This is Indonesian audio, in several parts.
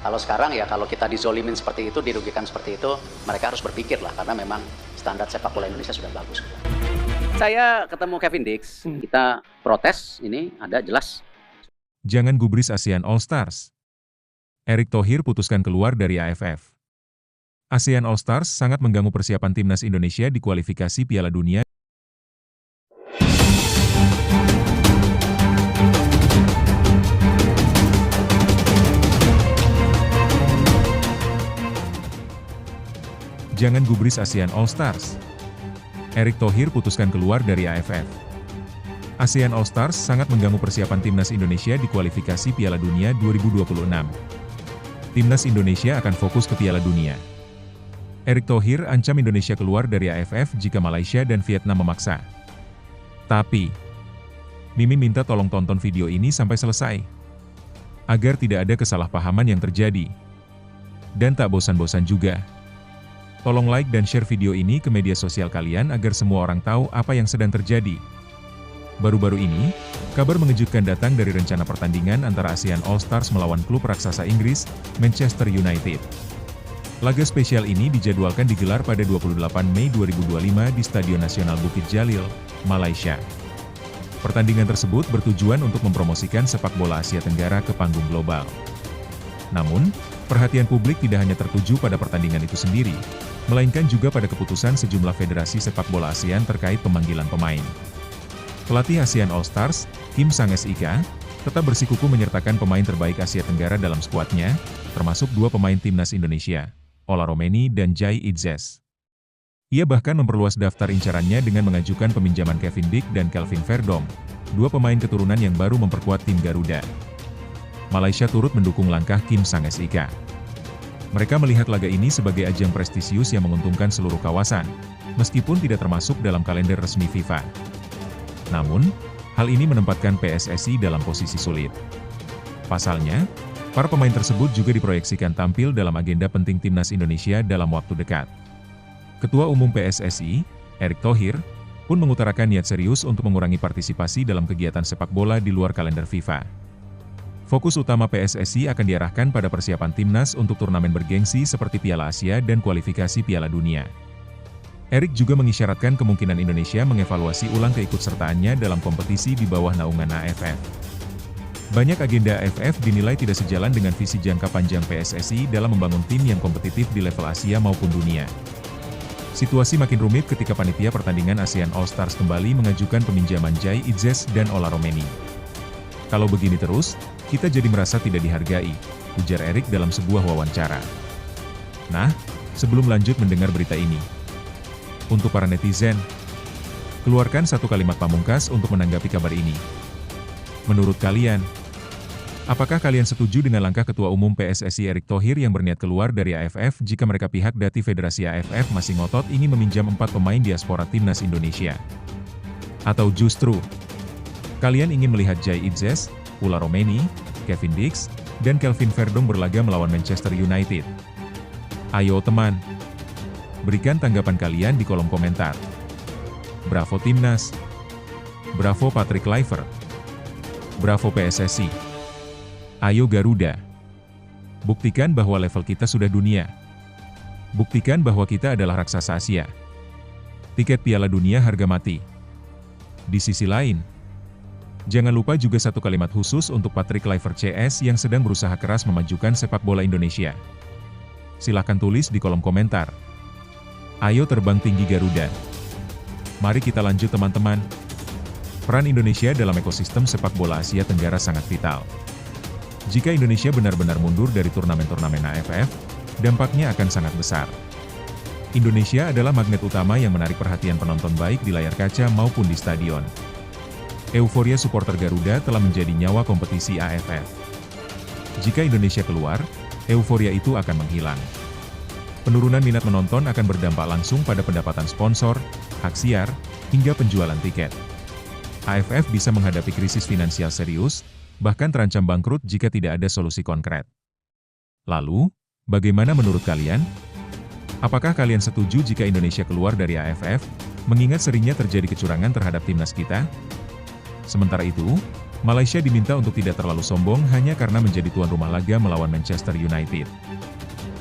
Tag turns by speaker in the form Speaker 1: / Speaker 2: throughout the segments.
Speaker 1: Kalau sekarang ya kalau kita dizolimin seperti itu, dirugikan seperti itu, mereka harus berpikir lah karena memang standar sepak bola Indonesia sudah bagus. Saya ketemu Kevin Dix, kita protes ini ada jelas.
Speaker 2: Jangan gubris ASEAN All Stars. Erick Thohir putuskan keluar dari AFF. ASEAN All Stars sangat mengganggu persiapan timnas Indonesia di kualifikasi Piala Dunia. Jangan gubris ASEAN All Stars. Erick Thohir putuskan keluar dari AFF. ASEAN All Stars sangat mengganggu persiapan timnas Indonesia di kualifikasi Piala Dunia 2026. Timnas Indonesia akan fokus ke Piala Dunia. Erick Thohir ancam Indonesia keluar dari AFF jika Malaysia dan Vietnam memaksa. Tapi, Mimin minta tolong tonton video ini sampai selesai, agar tidak ada kesalahpahaman yang terjadi. Dan tak bosan-bosan juga, tolong like dan share video ini ke media sosial kalian agar semua orang tahu apa yang sedang terjadi. Baru-baru ini, kabar mengejutkan datang dari rencana pertandingan antara ASEAN All Stars melawan klub raksasa Inggris, Manchester United. Laga spesial ini dijadwalkan digelar pada 28 Mei 2025 di Stadion Nasional Bukit Jalil, Malaysia. Pertandingan tersebut bertujuan untuk mempromosikan sepak bola Asia Tenggara ke panggung global. Namun, perhatian publik tidak hanya tertuju pada pertandingan itu sendiri, melainkan juga pada keputusan sejumlah federasi sepak bola ASEAN terkait pemanggilan pemain. Pelatih ASEAN All Stars, Kim Sang-SIK, tetap bersikukuh menyertakan pemain terbaik Asia Tenggara dalam skuadnya, termasuk dua pemain timnas Indonesia, Ola Romeni dan Jai Itzes. Ia bahkan memperluas daftar incarannya dengan mengajukan peminjaman Kevin Dix dan Kelvin Verdong, dua pemain keturunan yang baru memperkuat tim Garuda. Malaysia turut mendukung langkah Kim Sang-SIK. Mereka melihat laga ini sebagai ajang prestisius yang menguntungkan seluruh kawasan, meskipun tidak termasuk dalam kalender resmi FIFA. Namun, hal ini menempatkan PSSI dalam posisi sulit. Pasalnya, para pemain tersebut juga diproyeksikan tampil dalam agenda penting timnas Indonesia dalam waktu dekat. Ketua Umum PSSI, Erick Thohir, pun mengutarakan niat serius untuk mengurangi partisipasi dalam kegiatan sepak bola di luar kalender FIFA. Fokus utama PSSI akan diarahkan pada persiapan timnas untuk turnamen bergengsi seperti Piala Asia dan kualifikasi Piala Dunia. Erick juga mengisyaratkan kemungkinan Indonesia mengevaluasi ulang keikutsertaannya dalam kompetisi di bawah naungan AFF. Banyak agenda AFF dinilai tidak sejalan dengan visi jangka panjang PSSI dalam membangun tim yang kompetitif di level Asia maupun dunia. Situasi makin rumit ketika panitia pertandingan ASEAN All Stars kembali mengajukan peminjaman Jai Itzes dan Ola Romeni. Kalau begini terus, kita jadi merasa tidak dihargai, ujar Erick dalam sebuah wawancara. Nah, sebelum lanjut mendengar berita ini, untuk para netizen, keluarkan satu kalimat pamungkas untuk menanggapi kabar ini. Menurut kalian, apakah kalian setuju dengan langkah Ketua Umum PSSI Erick Thohir yang berniat keluar dari AFF jika mereka pihak Dati Federasi AFF masih ngotot ingin meminjam 4 pemain diaspora timnas Indonesia? Atau justru, kalian ingin melihat Jai Itzes, Ola Romeni, Kevin Dix, dan Kelvin Verdong berlaga melawan Manchester United? Ayo teman, berikan tanggapan kalian di kolom komentar. Bravo Timnas. Bravo Patrick Kluivert. Bravo PSSI. Ayo Garuda. Buktikan bahwa level kita sudah dunia. Buktikan bahwa kita adalah raksasa Asia. Tiket Piala Dunia harga mati. Di sisi lain, jangan lupa juga satu kalimat khusus untuk Patrick Kluivert CS yang sedang berusaha keras memajukan sepak bola Indonesia. Silahkan tulis di kolom komentar. Ayo terbang tinggi Garuda. Mari kita lanjut teman-teman. Peran Indonesia dalam ekosistem sepak bola Asia Tenggara sangat vital. Jika Indonesia benar-benar mundur dari turnamen-turnamen AFF, dampaknya akan sangat besar. Indonesia adalah magnet utama yang menarik perhatian penonton baik di layar kaca maupun di stadion. Euforia supporter Garuda telah menjadi nyawa kompetisi AFF. Jika Indonesia keluar, euforia itu akan menghilang. Penurunan minat menonton akan berdampak langsung pada pendapatan sponsor, hak siar, hingga penjualan tiket. AFF bisa menghadapi krisis finansial serius, bahkan terancam bangkrut jika tidak ada solusi konkret. Lalu, bagaimana menurut kalian? Apakah kalian setuju jika Indonesia keluar dari AFF, mengingat seringnya terjadi kecurangan terhadap timnas kita? Sementara itu, Malaysia diminta untuk tidak terlalu sombong hanya karena menjadi tuan rumah laga melawan Manchester United.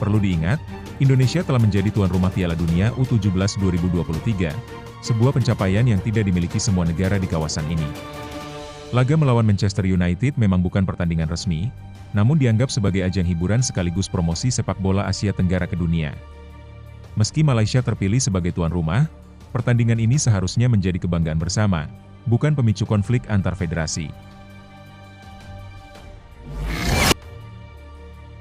Speaker 2: Perlu diingat, Indonesia telah menjadi tuan rumah Piala Dunia U17 2023, sebuah pencapaian yang tidak dimiliki semua negara di kawasan ini. Laga melawan Manchester United memang bukan pertandingan resmi, namun dianggap sebagai ajang hiburan sekaligus promosi sepak bola Asia Tenggara ke dunia. Meski Malaysia terpilih sebagai tuan rumah, pertandingan ini seharusnya menjadi kebanggaan bersama, bukan pemicu konflik antar federasi.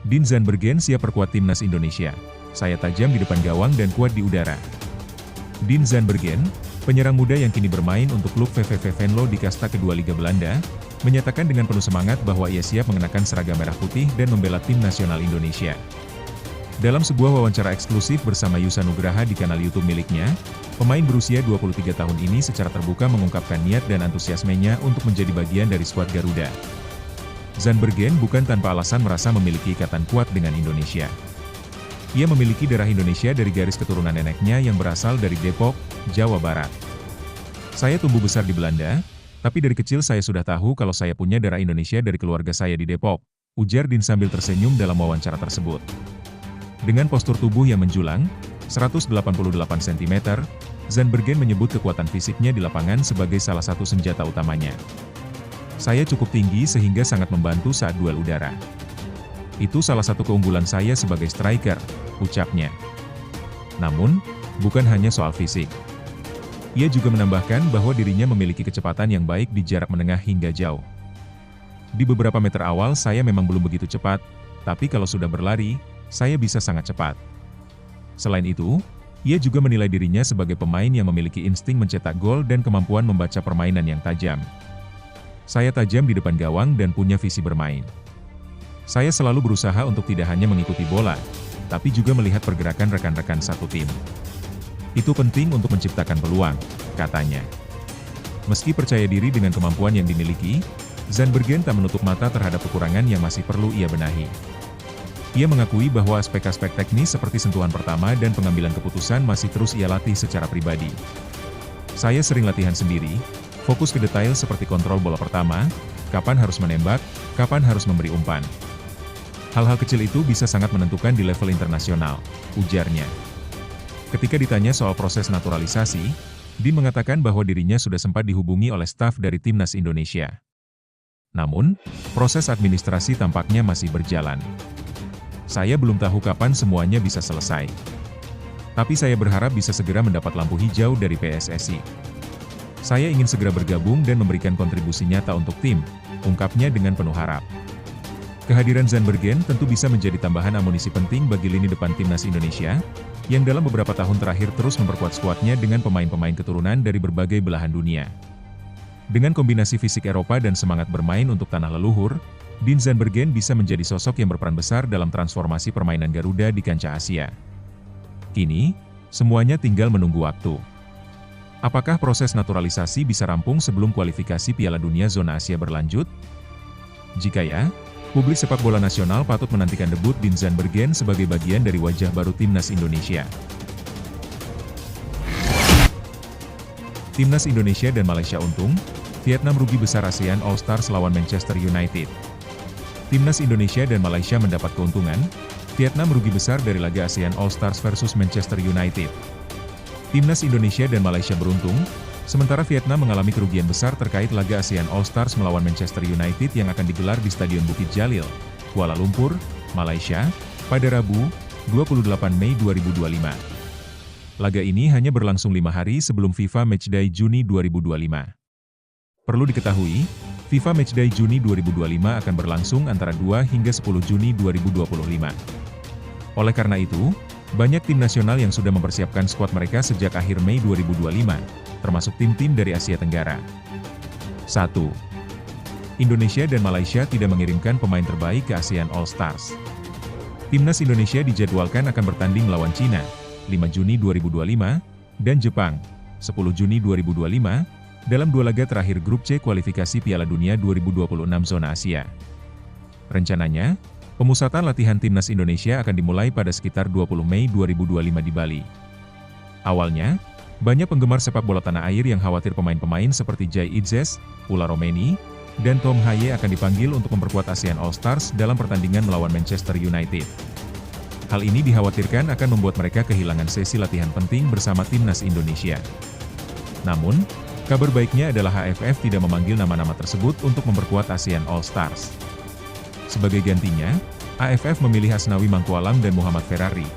Speaker 2: Dean Zandbergen siap perkuat timnas Indonesia. Saya tajam di depan gawang dan kuat di udara. Dean Zandbergen, penyerang muda yang kini bermain untuk klub VVV Venlo di kasta kedua Liga Belanda, menyatakan dengan penuh semangat bahwa ia siap mengenakan seragam merah putih dan membela tim nasional Indonesia. Dalam sebuah wawancara eksklusif bersama Yusa Nugraha di kanal YouTube miliknya, pemain berusia 23 tahun ini secara terbuka mengungkapkan niat dan antusiasmenya untuk menjadi bagian dari skuad Garuda. Zandbergen bukan tanpa alasan merasa memiliki ikatan kuat dengan Indonesia. Ia memiliki darah Indonesia dari garis keturunan neneknya yang berasal dari Depok, Jawa Barat. Saya tumbuh besar di Belanda, tapi dari kecil saya sudah tahu kalau saya punya darah Indonesia dari keluarga saya di Depok, ujar Dean sambil tersenyum dalam wawancara tersebut. Dengan postur tubuh yang menjulang, 188 cm, Zandbergen menyebut kekuatan fisiknya di lapangan sebagai salah satu senjata utamanya. Saya cukup tinggi sehingga sangat membantu saat duel udara. Itu salah satu keunggulan saya sebagai striker, ucapnya. Namun, bukan hanya soal fisik. Ia juga menambahkan bahwa dirinya memiliki kecepatan yang baik di jarak menengah hingga jauh. Di beberapa meter awal saya memang belum begitu cepat, tapi kalau sudah berlari, saya bisa sangat cepat. Selain itu, ia juga menilai dirinya sebagai pemain yang memiliki insting mencetak gol dan kemampuan membaca permainan yang tajam. Saya tajam di depan gawang dan punya visi bermain. Saya selalu berusaha untuk tidak hanya mengikuti bola, tapi juga melihat pergerakan rekan-rekan satu tim. Itu penting untuk menciptakan peluang, katanya. Meski percaya diri dengan kemampuan yang dimiliki, Zandbergen tak menutup mata terhadap kekurangan yang masih perlu ia benahi. Ia mengakui bahwa aspek-aspek teknis seperti sentuhan pertama dan pengambilan keputusan masih terus ia latih secara pribadi. Saya sering latihan sendiri, fokus ke detail seperti kontrol bola pertama, kapan harus menembak, kapan harus memberi umpan. Hal-hal kecil itu bisa sangat menentukan di level internasional, ujarnya. Ketika ditanya soal proses naturalisasi, Dean mengatakan bahwa dirinya sudah sempat dihubungi oleh staf dari Timnas Indonesia. Namun, proses administrasi tampaknya masih berjalan. Saya belum tahu kapan semuanya bisa selesai. Tapi saya berharap bisa segera mendapat lampu hijau dari PSSI. Saya ingin segera bergabung dan memberikan kontribusi nyata untuk tim, ungkapnya dengan penuh harap. Kehadiran Zandbergen tentu bisa menjadi tambahan amunisi penting bagi lini depan timnas Indonesia, yang dalam beberapa tahun terakhir terus memperkuat skuadnya dengan pemain-pemain keturunan dari berbagai belahan dunia. Dengan kombinasi fisik Eropa dan semangat bermain untuk tanah leluhur, Dean Zandbergen bisa menjadi sosok yang berperan besar dalam transformasi permainan Garuda di kancah Asia. Kini, semuanya tinggal menunggu waktu. Apakah proses naturalisasi bisa rampung sebelum kualifikasi Piala Dunia Zona Asia berlanjut? Jika ya, publik sepak bola nasional patut menantikan debut Dean Zandbergen sebagai bagian dari wajah baru timnas Indonesia. Timnas Indonesia dan Malaysia untung, Vietnam rugi besar ASEAN All Stars lawan Manchester United. Timnas Indonesia dan Malaysia mendapat keuntungan, Vietnam rugi besar dari laga ASEAN All Stars versus Manchester United. Timnas Indonesia dan Malaysia beruntung, sementara Vietnam mengalami kerugian besar terkait laga ASEAN All Stars melawan Manchester United yang akan digelar di Stadion Bukit Jalil, Kuala Lumpur, Malaysia, pada Rabu, 28 Mei 2025. Laga ini hanya berlangsung 5 hari sebelum FIFA Matchday Juni 2025. Perlu diketahui, FIFA Matchday Juni 2025 akan berlangsung antara 2 hingga 10 Juni 2025. Oleh karena itu, banyak tim nasional yang sudah mempersiapkan skuad mereka sejak akhir Mei 2025, termasuk tim-tim dari Asia Tenggara. 1. Indonesia dan Malaysia tidak mengirimkan pemain terbaik ke ASEAN All Stars. Timnas Indonesia dijadwalkan akan bertanding melawan Cina, 5 Juni 2025, dan Jepang, 10 Juni 2025, dalam 2 laga terakhir grup C kualifikasi Piala Dunia 2026 Zona Asia. Rencananya, pemusatan latihan timnas Indonesia akan dimulai pada sekitar 20 Mei 2025 di Bali. Awalnya, banyak penggemar sepak bola tanah air yang khawatir pemain-pemain seperti Jai Itzes, Ula Romeni, dan Tom Haye akan dipanggil untuk memperkuat ASEAN All-Stars dalam pertandingan melawan Manchester United. Hal ini dikhawatirkan akan membuat mereka kehilangan sesi latihan penting bersama timnas Indonesia. Namun, kabar baiknya adalah AFF tidak memanggil nama-nama tersebut untuk memperkuat ASEAN All-Stars. Sebagai gantinya, AFF memilih Asnawi Mangkualam dan Muhammad Ferrari,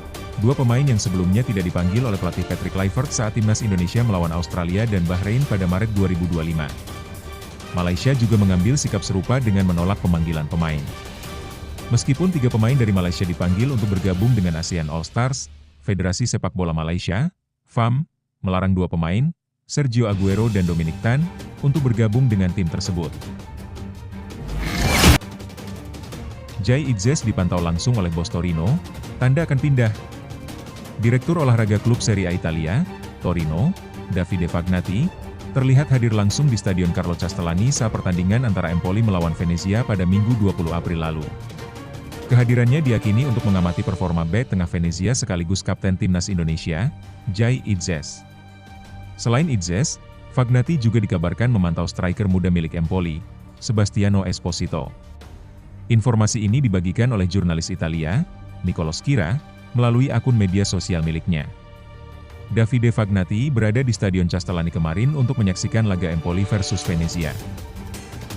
Speaker 2: dua pemain yang sebelumnya tidak dipanggil oleh pelatih Patrick Kluivert saat timnas Indonesia melawan Australia dan Bahrain pada Maret 2025. Malaysia juga mengambil sikap serupa dengan menolak pemanggilan pemain. Meskipun 3 pemain dari Malaysia dipanggil untuk bergabung dengan ASEAN All-Stars, Federasi Sepak Bola Malaysia, FAM, melarang 2 pemain, Sergio Aguero dan Dominic Tan, untuk bergabung dengan tim tersebut. Jai Itzes dipantau langsung oleh bos Torino, tanda akan pindah. Direktur olahraga klub Serie A Italia, Torino, Davide Fagnati, terlihat hadir langsung di Stadion Carlo Castellani saat pertandingan antara Empoli melawan Venezia pada Minggu 20 April lalu. Kehadirannya diyakini untuk mengamati performa bek tengah Venezia sekaligus kapten timnas Indonesia, Jai Itzes. Selain Itzes, Fagnati juga dikabarkan memantau striker muda milik Empoli, Sebastiano Esposito. Informasi ini dibagikan oleh jurnalis Italia, Nicolo Schira, melalui akun media sosial miliknya. Davide Fagnati berada di Stadion Castellani kemarin untuk menyaksikan laga Empoli versus Venezia.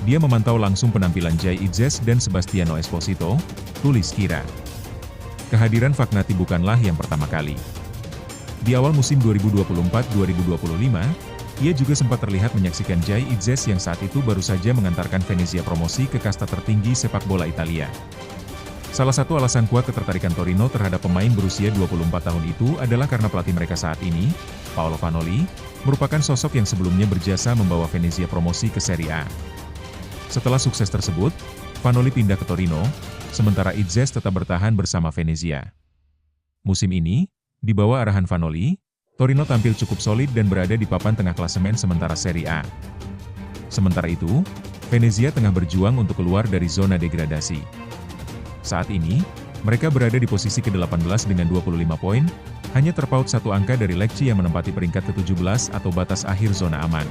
Speaker 2: Dia memantau langsung penampilan Jai Itzes dan Sebastiano Esposito, tulis Schira. Kehadiran Fagnati bukanlah yang pertama kali. Di awal musim 2024-2025, ia juga sempat terlihat menyaksikan Jai Itzes yang saat itu baru saja mengantarkan Venezia promosi ke kasta tertinggi sepak bola Italia. Salah satu alasan kuat ketertarikan Torino terhadap pemain berusia 24 tahun itu adalah karena pelatih mereka saat ini, Paolo Vanoli, merupakan sosok yang sebelumnya berjasa membawa Venezia promosi ke Serie A. Setelah sukses tersebut, Vanoli pindah ke Torino, sementara Itzes tetap bertahan bersama Venezia. Musim ini, di bawah arahan Vanoli, Torino tampil cukup solid dan berada di papan tengah klasemen sementara Serie A. Sementara itu, Venezia tengah berjuang untuk keluar dari zona degradasi. Saat ini, mereka berada di posisi ke-18 dengan 25 poin, hanya terpaut 1 angka dari Lecce yang menempati peringkat ke-17 atau batas akhir zona aman.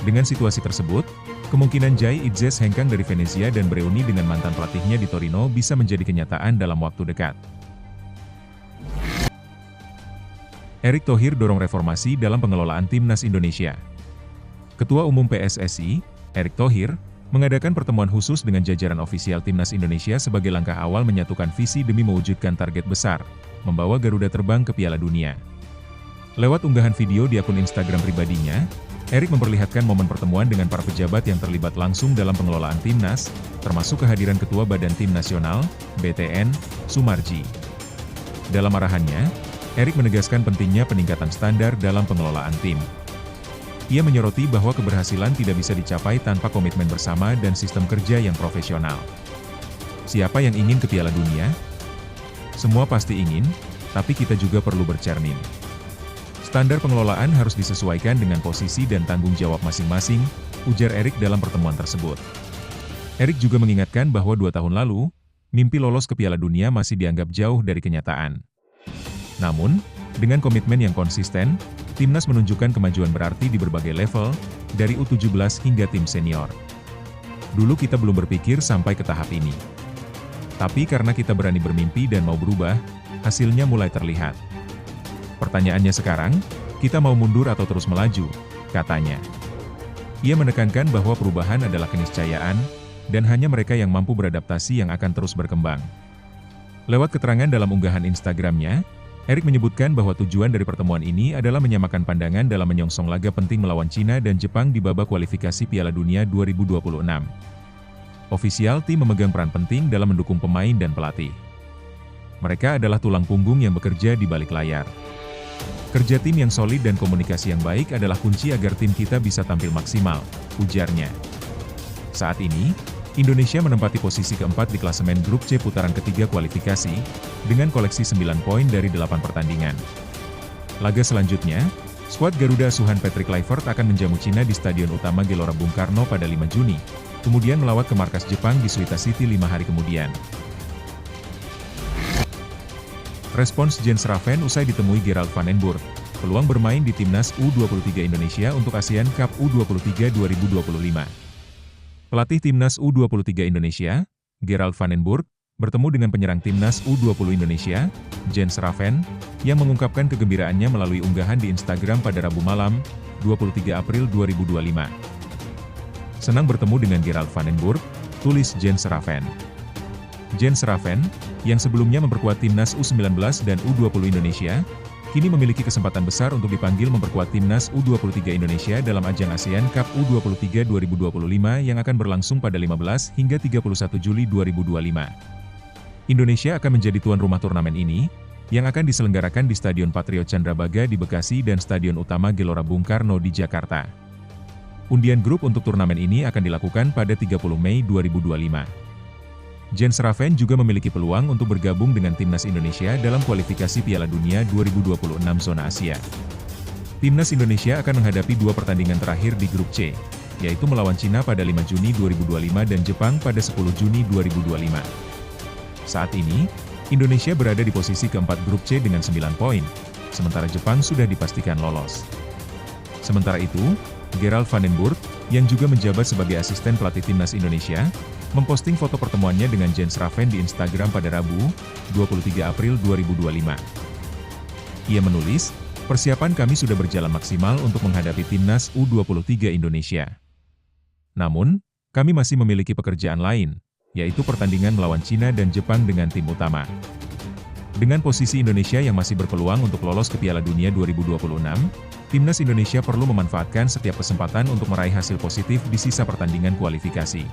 Speaker 2: Dengan situasi tersebut, kemungkinan Jai Itzes hengkang dari Venezia dan bereuni dengan mantan pelatihnya di Torino bisa menjadi kenyataan dalam waktu dekat. Erick Thohir dorong reformasi dalam pengelolaan timnas Indonesia. Ketua Umum PSSI, Erick Thohir, mengadakan pertemuan khusus dengan jajaran ofisial timnas Indonesia sebagai langkah awal menyatukan visi demi mewujudkan target besar, membawa Garuda terbang ke Piala Dunia. Lewat unggahan video di akun Instagram pribadinya, Erick memperlihatkan momen pertemuan dengan para pejabat yang terlibat langsung dalam pengelolaan timnas, termasuk kehadiran Ketua Badan Tim Nasional, BTN, Sumarji. Dalam arahannya, Erick menegaskan pentingnya peningkatan standar dalam pengelolaan tim. Ia menyoroti bahwa keberhasilan tidak bisa dicapai tanpa komitmen bersama dan sistem kerja yang profesional. Siapa yang ingin ke Piala Dunia? Semua pasti ingin, tapi kita juga perlu bercermin. Standar pengelolaan harus disesuaikan dengan posisi dan tanggung jawab masing-masing, ujar Erick dalam pertemuan tersebut. Erick juga mengingatkan bahwa 2 tahun lalu, mimpi lolos ke Piala Dunia masih dianggap jauh dari kenyataan. Namun, dengan komitmen yang konsisten, timnas menunjukkan kemajuan berarti di berbagai level, dari U17 hingga tim senior. Dulu kita belum berpikir sampai ke tahap ini. Tapi karena kita berani bermimpi dan mau berubah, hasilnya mulai terlihat. Pertanyaannya sekarang, kita mau mundur atau terus melaju, katanya. Ia menekankan bahwa perubahan adalah keniscayaan, dan hanya mereka yang mampu beradaptasi yang akan terus berkembang. Lewat keterangan dalam unggahan Instagramnya, Erick menyebutkan bahwa tujuan dari pertemuan ini adalah menyamakan pandangan dalam menyongsong laga penting melawan Cina dan Jepang di babak kualifikasi Piala Dunia 2026. Ofisial tim memegang peran penting dalam mendukung pemain dan pelatih. Mereka adalah tulang punggung yang bekerja di balik layar. Kerja tim yang solid dan komunikasi yang baik adalah kunci agar tim kita bisa tampil maksimal, ujarnya. Saat ini, Indonesia menempati posisi keempat di klasemen grup C putaran ketiga kualifikasi, dengan koleksi 9 poin dari 8 pertandingan. Laga selanjutnya, skuad Garuda asuhan Patrick Kluivert akan menjamu Cina di Stadion Utama Gelora Bung Karno pada 5 Juni, kemudian melawat ke markas Jepang di Suita City 5 hari kemudian. Respons Jens Raven usai ditemui Gerald van den Burg, peluang bermain di timnas U23 Indonesia untuk ASEAN Cup U23 2025. Pelatih Timnas U23 Indonesia, Gerald van den Burg, bertemu dengan penyerang Timnas U20 Indonesia, Jens Raven, yang mengungkapkan kegembiraannya melalui unggahan di Instagram pada Rabu malam, 23 April 2025. Senang bertemu dengan Gerald van den Burg, tulis Jens Raven. Jens Raven, yang sebelumnya memperkuat Timnas U19 dan U20 Indonesia, kini memiliki kesempatan besar untuk dipanggil memperkuat Timnas U23 Indonesia dalam ajang ASEAN Cup U23 2025 yang akan berlangsung pada 15 hingga 31 Juli 2025. Indonesia akan menjadi tuan rumah turnamen ini, yang akan diselenggarakan di Stadion Patriot Candrabaga di Bekasi dan Stadion Utama Gelora Bung Karno di Jakarta. Undian grup untuk turnamen ini akan dilakukan pada 30 Mei 2025. Jens Raven juga memiliki peluang untuk bergabung dengan Timnas Indonesia dalam kualifikasi Piala Dunia 2026 zona Asia. Timnas Indonesia akan menghadapi dua pertandingan terakhir di grup C, yaitu melawan Cina pada 5 Juni 2025 dan Jepang pada 10 Juni 2025. Saat ini, Indonesia berada di posisi keempat grup C dengan 9 poin, sementara Jepang sudah dipastikan lolos. Sementara itu, Gerald van den Burg, yang juga menjabat sebagai asisten pelatih Timnas Indonesia, memposting foto pertemuannya dengan Jens Raven di Instagram pada Rabu, 23 April 2025. Ia menulis, "Persiapan kami sudah berjalan maksimal untuk menghadapi Timnas U23 Indonesia. Namun, kami masih memiliki pekerjaan lain, yaitu pertandingan melawan Cina dan Jepang dengan tim utama. Dengan posisi Indonesia yang masih berpeluang untuk lolos ke Piala Dunia 2026, Timnas Indonesia perlu memanfaatkan setiap kesempatan untuk meraih hasil positif di sisa pertandingan kualifikasi.